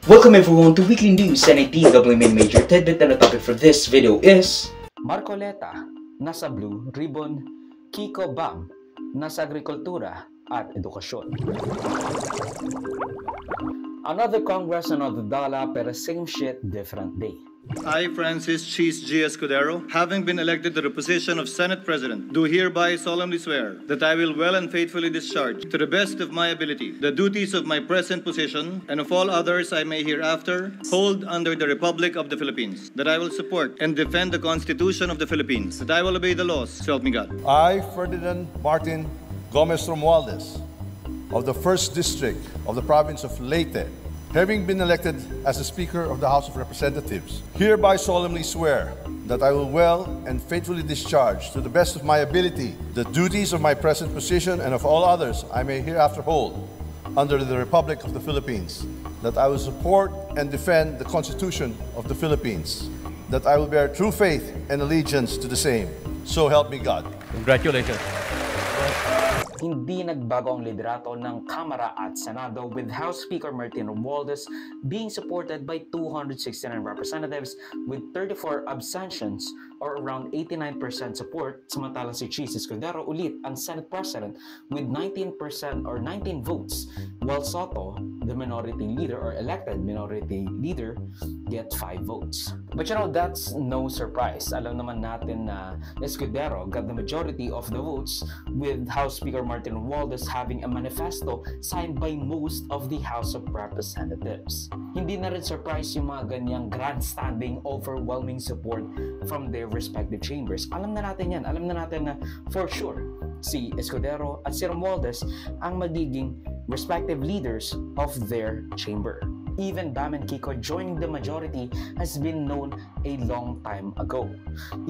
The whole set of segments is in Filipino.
Welcome everyone to Weekly News and a DW Main Major tidbit, and the topic for this video is Marcoleta, nasa Blue Ribbon, Kiko Bam, nasa Agrikultura at Edukasyon. Another Congress, another dollar, pero same shit, different day. I, Francis Cheese G. Escudero, having been elected to the position of Senate President, do hereby solemnly swear that I will well and faithfully discharge, to the best of my ability, the duties of my present position and of all others I may hereafter hold under the Republic of the Philippines, that I will support and defend the Constitution of the Philippines, that I will obey the laws, so help me God. I, Ferdinand Martin Gomez Romualdez, of the 1st District of the Province of Leyte, having been elected as the Speaker of the House of Representatives, hereby solemnly swear that I will well and faithfully discharge, to the best of my ability, the duties of my present position and of all others I may hereafter hold under the Republic of the Philippines, that I will support and defend the Constitution of the Philippines, that I will bear true faith and allegiance to the same. So help me God. Congratulations. Hindi nagbago ang liderato ng Kamara at Senado, with House Speaker Martin Romualdez being supported by 269 representatives with 34 abstentions, or around 89% support. Samantalang si Cheese Escudero ulit ang Senate President with 19% or 19 votes, while Soto, the minority leader or elected minority leader, get 5 votes. But you know, that's no surprise. Alam naman natin na Escudero got the majority of the votes, with House Speaker Martin Romualdez having a manifesto signed by most of the House of Representatives. Hindi na rin surprise yung mga ganyang grandstanding, overwhelming support from their respective chambers. Alam na natin yan. Alam na natin na for sure si Escudero at si Romualdez ang magiging respective leaders of their chamber. Even Bam and Kiko joining the majority has been known a long time ago.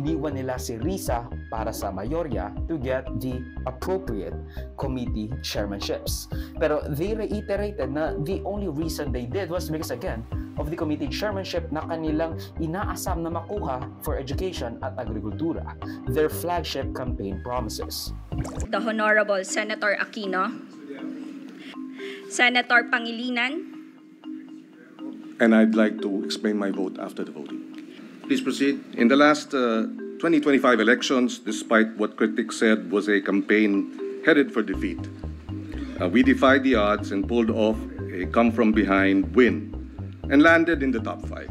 Iniwan nila si Risa para sa mayorya to get the appropriate committee chairmanships. Pero they reiterated na the only reason they did was because, again, of the committee chairmanship na kanilang inaasam na makuha for education at agrikultura, their flagship campaign promises. The Honorable Senator Aquino, Senator Pangilinan, and I'd like to explain my vote after the voting. Please proceed. In the last 2025 elections, despite what critics said was a campaign headed for defeat, we defied the odds and pulled off a come-from-behind win and landed in the top 5.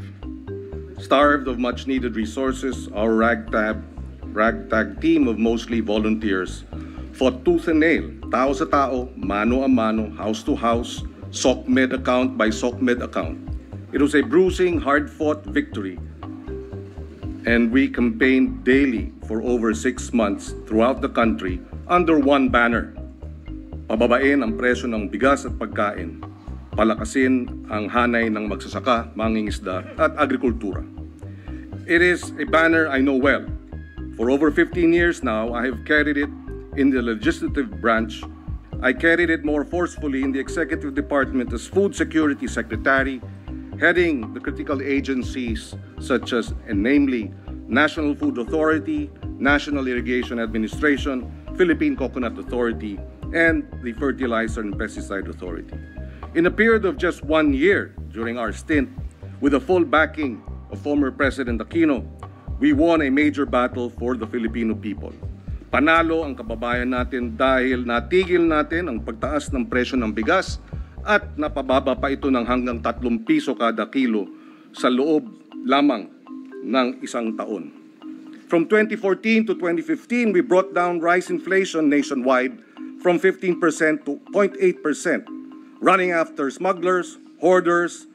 Starved of much-needed resources, our ragtag team of mostly volunteers fought tooth and nail, tao sa tao, mano a mano, house to house, SOCMED account by SOCMED account. It was a bruising, hard-fought victory, and we campaigned daily for over 6 months throughout the country under one banner: pababain ang presyo ng bigas at pagkain, palakasin ang hanay ng magsasaka, mangingisda at agrikultura. It is a banner I know well. For over 15 years now, I have carried it in the legislative branch. I carried it more forcefully in the executive department as Food Security Secretary, heading the critical agencies such as, and namely, National Food Authority, National Irrigation Administration, Philippine Coconut Authority, and the Fertilizer and Pesticide Authority. In a period of just 1 year during our stint, with the full backing of former President Aquino, we won a major battle for the Filipino people. Panalo ang kababayan natin dahil natigil natin ang pagtaas ng presyo ng bigas at napababa pa ito ng hanggang 3 piso kada kilo sa loob lamang ng 1 taon. From 2014 to 2015, we brought down rice inflation nationwide from 15% to 0.8%, running after smugglers, hoarders,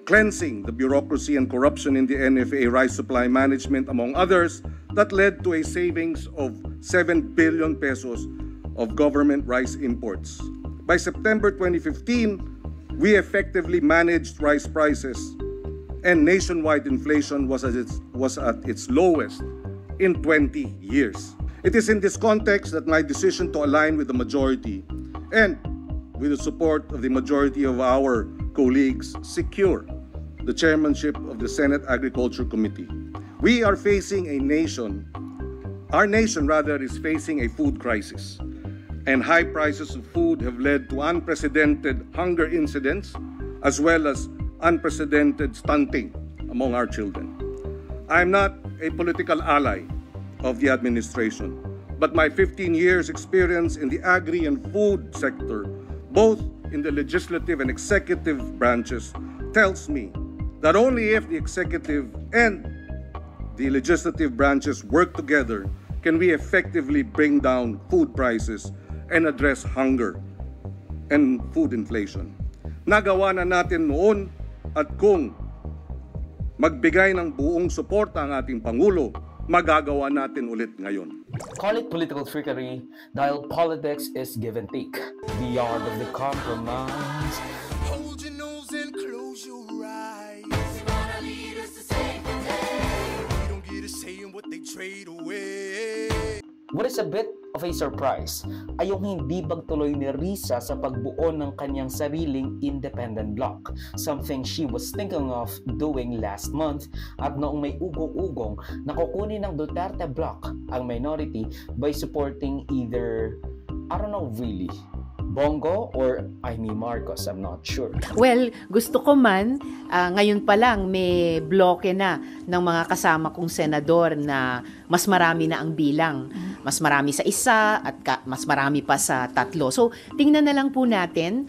cleansing the bureaucracy and corruption in the NFA rice supply management, among others, that led to a savings of 7 billion pesos of government rice imports. By September 2015, we effectively managed rice prices, and nationwide inflation was at its lowest in 20 years. It is in this context that my decision to align with the majority and with the support of the majority of our colleagues secure the chairmanship of the Senate Agriculture Committee. We are facing our nation is facing a food crisis. And high prices of food have led to unprecedented hunger incidents, as well as unprecedented stunting among our children. I am not a political ally of the administration, but my 15 years experience in the agri and food sector, both in the legislative and executive branches, tells me that only if the executive and the legislative branches work together can we effectively bring down food prices and address hunger and food inflation. Nagawa na natin noon, at kung magbigay ng buong suporta ang ating Pangulo, magagawa natin ulit ngayon. Call it political trickery dahil politics is give and take. The art of the compromise. Hold your nose and close your eyes. They wanna lead us to save the day. We don't get a say in what they trade away. What is a bit of a surprise ay yung hindi pagtuloy ni Risa sa pagbuo ng kanyang sariling independent bloc, something she was thinking of doing last month, at noong may ugong-ugong na kukunin ng Duterte bloc ang minority by supporting either, I don't know really, Bongo or Amy Marcos, I'm not sure. Well, gusto ko man, ngayon pa lang may bloke na ng mga kasama kong senador na mas marami na ang bilang. Mas marami sa isa at mas marami pa sa tatlo. So, tingnan na lang po natin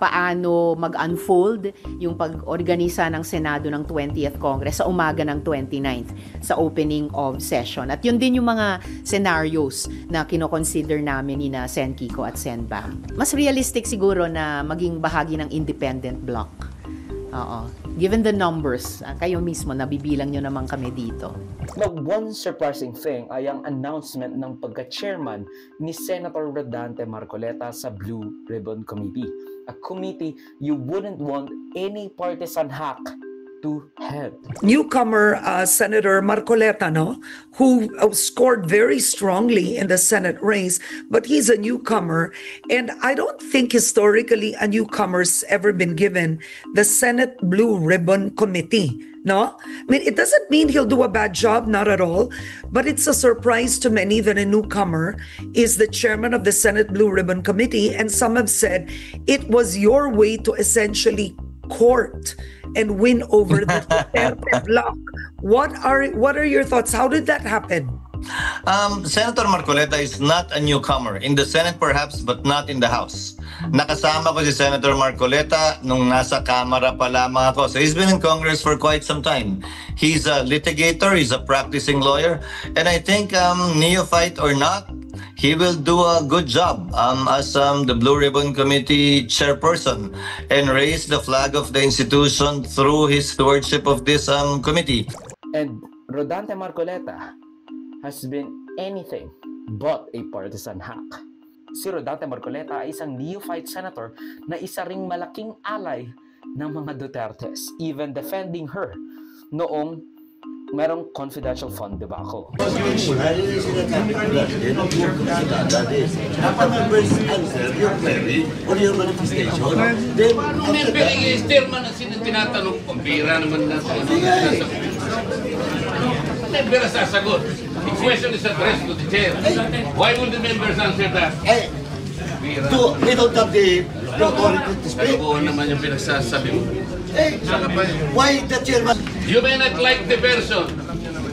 paano mag-unfold yung pag-organisa ng Senado ng 20th Congress sa umaga ng 29th sa opening of session. At yun din yung mga scenarios na kinoconsider namin ni na Sen Kiko at Sen Bam. Mas realistic siguro na maging bahagi ng independent bloc. Oo. Given the numbers, kayo mismo, nabibilang nyo naman kami dito. Now, one surprising thing ay ang announcement ng pagka-chairman ni Senator Rodante Marcoleta sa Blue Ribbon Committee. A committee you wouldn't want any partisan hack to head. Newcomer Senator Marcoleta, no, who scored very strongly in the Senate race, but he's a newcomer, and I don't think historically a newcomer's ever been given the Senate Blue Ribbon Committee. No, I mean, it doesn't mean he'll do a bad job, not at all, but it's a surprise to many that a newcomer is the chairman of the Senate Blue Ribbon Committee, and some have said it was your way to essentially court and win over the Duterte bloc. What are your thoughts? How did that happen? Senator Marcoleta is not a newcomer. In the Senate perhaps, but not in the House. Nakasama ko si Senator Marcoleta nung nasa Kamara pa lamang ako. So he's been in Congress for quite some time. He's a litigator, he's a practicing lawyer, and I think neophyte or not, he will do a good job as the Blue Ribbon Committee chairperson and raise the flag of the institution through his stewardship of this committee. And Rodante Marcoleta has been anything but a partisan hack. Si Rodante Marcoleta ay isang neophyte senator na isa ring malaking ally ng mga Dutertes, even defending her noong merong confidential fund debacle. Paano may Stirman ang tinatanong kung bira naman na never sasagot. The question is addressed to the chair. Why would the members answer that? They don't have the authority to speak. Ano naman yung pinagsasabi mo? Why the chairman? You may not like the person,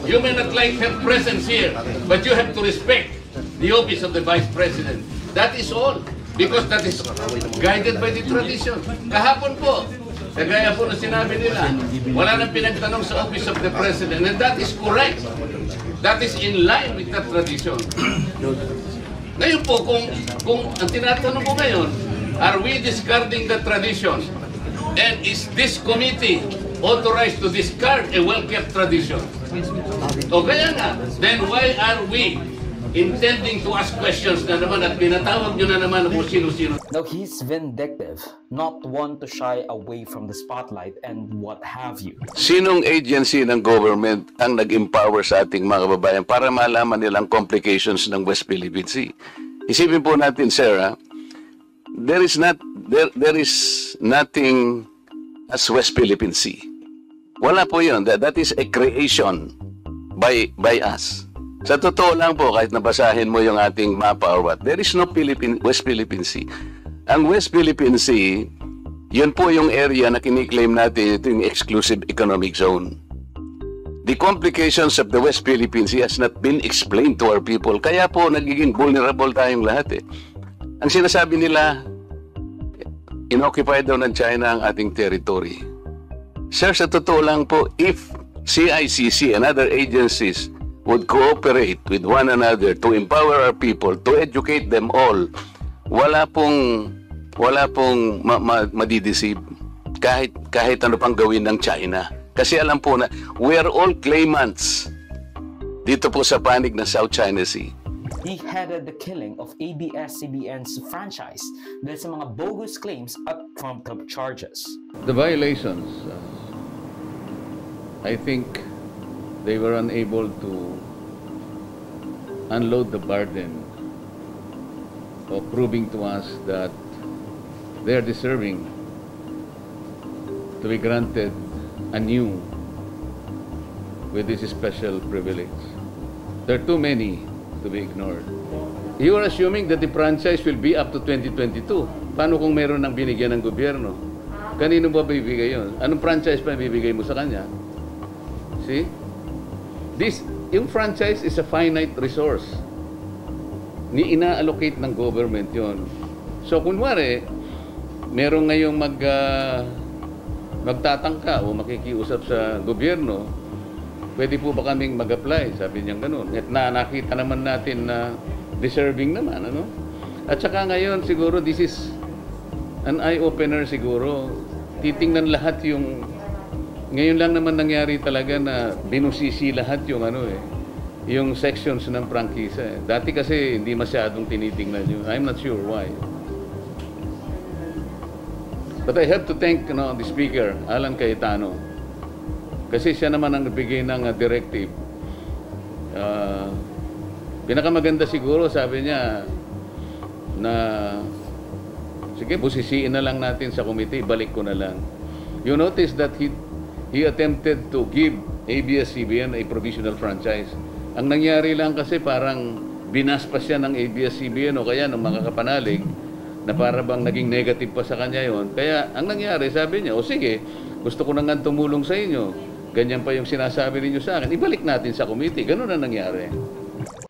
you may not like her presence here, but you have to respect the office of the Vice President. That is all. Because that is guided by the tradition. Kahapon po, kagaya po na sinabi nila, wala nang pinagtanong sa office of the President, and that is correct. That is in line with that tradition. Ngayon po, kung ang tinatanong ko ngayon, are we discarding the tradition? And is this committee authorized to discard a well-kept tradition? O kaya nga, then why are we intending to ask questions na naman at pinatawag nyo na naman kung sino-sino? Now, he's vindictive, not one to shy away from the spotlight and what have you. Sinong agency ng government ang nag-empower sa ating mga kababayan para malaman nilang complications ng West Philippine Sea? Isipin po natin, Sarah, there is nothing as West Philippine Sea. Wala po yun. That is a creation by us. Sa totoo lang po, kahit nabasahin mo yung ating mapa or what, there is no West Philippine Sea. Ang West Philippine Sea Yun po yung area na kiniklaim natin, ito yung exclusive economic zone. The complications of the West Philippine Sea has not been explained to our people. Kaya po nagiging vulnerable tayong lahat eh. Ang sinasabi nila, inoccupy daw ng China ang ating territory. Sir, sa totoo lang po, if CICC and other agencies would cooperate with one another to empower our people, to educate them all, wala pong madideceive kahit ano pang gawin ng China. Kasi alam po na we are all claimants dito po sa panig ng South China Sea. He headed the killing of ABS-CBN's franchise dahil sa mga bogus claims at trumped-up charges. The violations, I think they were unable to unload the burden of proving to us that they are deserving to be granted anew with this special privilege. There are too many to be ignored. You are assuming that the franchise will be up to 2022. Paano kung meron ng binigyan ng gobyerno? Kanino ba bibigay yun? Anong franchise pa bibigay mo sa kanya? See? Yung franchise is a finite resource. Ina-allocate ng government yon. So, kunwari, meron ngayong magtatangka o makikiusap sa gobyerno, pwede po ba kaming mag-apply? Sabi niya ganun. At nakita naman natin na deserving naman, ano? At saka ngayon, siguro, this is an eye-opener siguro. Titingnan lahat yung... Ngayon lang naman nangyari talaga na binusisi lahat yung yung sections ng prangkisa. Dati kasi hindi masyadong tinitingnan yun. I'm not sure why. But I have to thank the Speaker, Alan Cayetano. Kasi siya naman ang nagbigay ng directive. Pinakamaganda siguro, sabi niya, na sige, busisiin na lang natin sa committee, balik ko na lang. You notice that he attempted to give ABS-CBN a provisional franchise. Ang nangyari lang kasi parang binaspas siya ng ABS-CBN o kaya ng mga kapanalig na para bang naging negative pa sa kanya yon. Kaya ang nangyari, sabi niya, o sige, gusto ko na nga tumulong sa inyo. Ganyan pa yung sinasabi ninyo sa akin. Ibalik natin sa committee. Ganun na nangyari.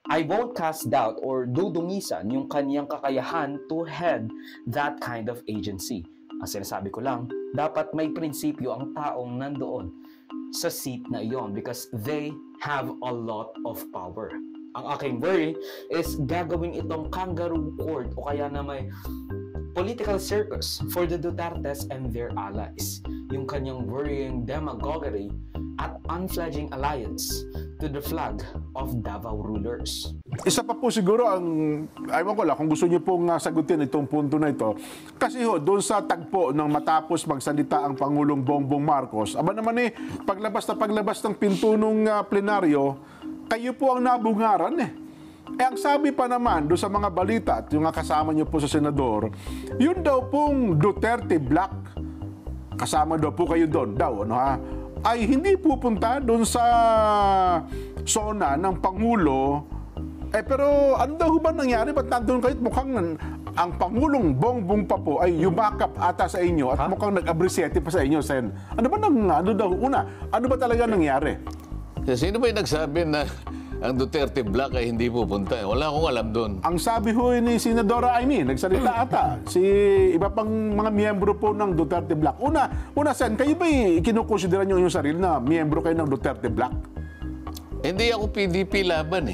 I won't cast doubt or dudungisan yung kaniyang kakayahan to head that kind of agency. Ang sinasabi ko lang, dapat may prinsipyo ang taong nandoon sa seat na iyon because they have a lot of power. Ang aking worry is gagawin itong kangaroo court o kaya na may political circus for the Dutertes and their allies. Yung kanyang worrying demagoguery at unfledging alliance to the flag of Davao rulers. Isa pa po siguro ang, ayaw ko lang, kung gusto niyo pong sagutin itong punto na ito, kasi doon sa tagpo ng matapos magsalita ang Pangulong Bongbong Marcos, aba naman paglabas ng pinto ng plenaryo, kayo po ang nabungaran ang sabi pa naman doon sa mga balita at yung kasama niyo po sa senador, yun daw pong Duterte Black, kasama daw po kayo doon, ay hindi pupunta doon sa zona ng Pangulo. Pero ano daw ba nangyari? Ba't nandun kayo? Mukhang ang Pangulong Bongbong pa po ay yumakap ata sa inyo at mukhang nag-abrisete pa sa inyo, Sen. Ano ba talaga nangyari? Sino ba yung nagsabi na ang Duterte Black ay hindi pupunta? Wala akong alam doon. Ang sabi ni Senadora Aimee, nagsalita ata, iba pang mga miyembro po ng Duterte Black. Una, Sen, kayo ba kinukonsidera nyo yung sarili na miyembro kayo ng Duterte Black? Hindi ako PDP laban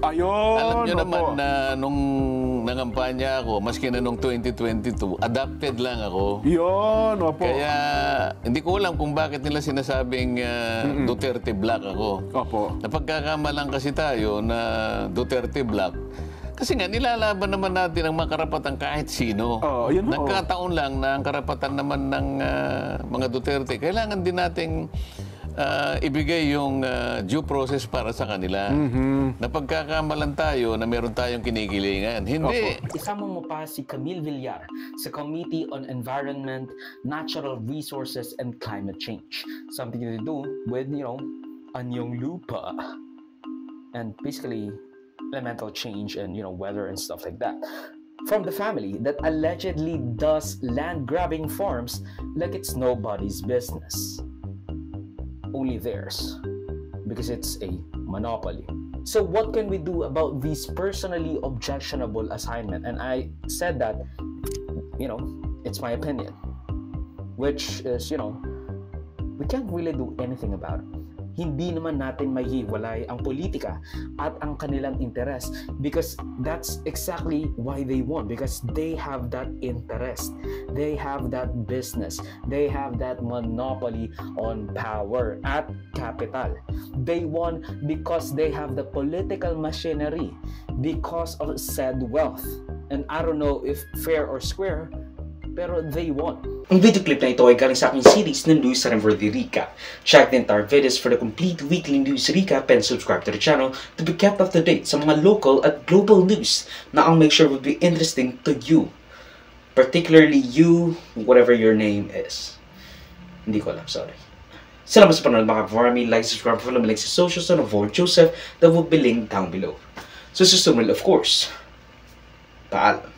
Ayun, alam nyo naman na nung nangampanya ako, maski na nung 2022, adapted lang ako. Yun, opo. Kaya hindi ko alam kung bakit nila sinasabing Duterte Black ako. Opo. Napagkakamalang kasi tayo na Duterte Black. Kasi nga, nilalaban naman natin ang mga karapatan kahit sino. Nagkataon lang na ang karapatan naman ng mga Duterte, kailangan din nating ibigay yung due process para sa kanila. Napagkakamalan tayo na meron tayong kinikilingan. Hindi. Isama mo pa si Camille Villar sa Committee on Environment, Natural Resources, and Climate Change. Something to do with, anyong lupa and basically elemental change and, weather and stuff like that. from the family that allegedly does land grabbing farms like it's nobody's business. Only theirs, because it's a monopoly. So what can we do about these personally objectionable assignment? And I said that, it's my opinion, which is, we can't really do anything about it. Hindi naman natin mahiwalay ang politika at ang kanilang interest, because that's exactly why they won, because they have that interest, they have that business, they have that monopoly on power at capital. They won because they have the political machinery, because of said wealth. And I don't know if fair or square, pero they won. Ang video clip na ito ay galing sa aking series ng News Unworthy Recap. Check the entire videos for the complete weekly news recap and subscribe to the channel to be kept up to date sa mga local at global news na I'll make sure will be interesting to you. Particularly you, whatever your name is. Hindi ko alam, sorry. Salamat sa panonood mga kaparami. Like, subscribe, follow me like sa socials and avoid Joseph that will be linked down below. So susunod, of course. Paalam.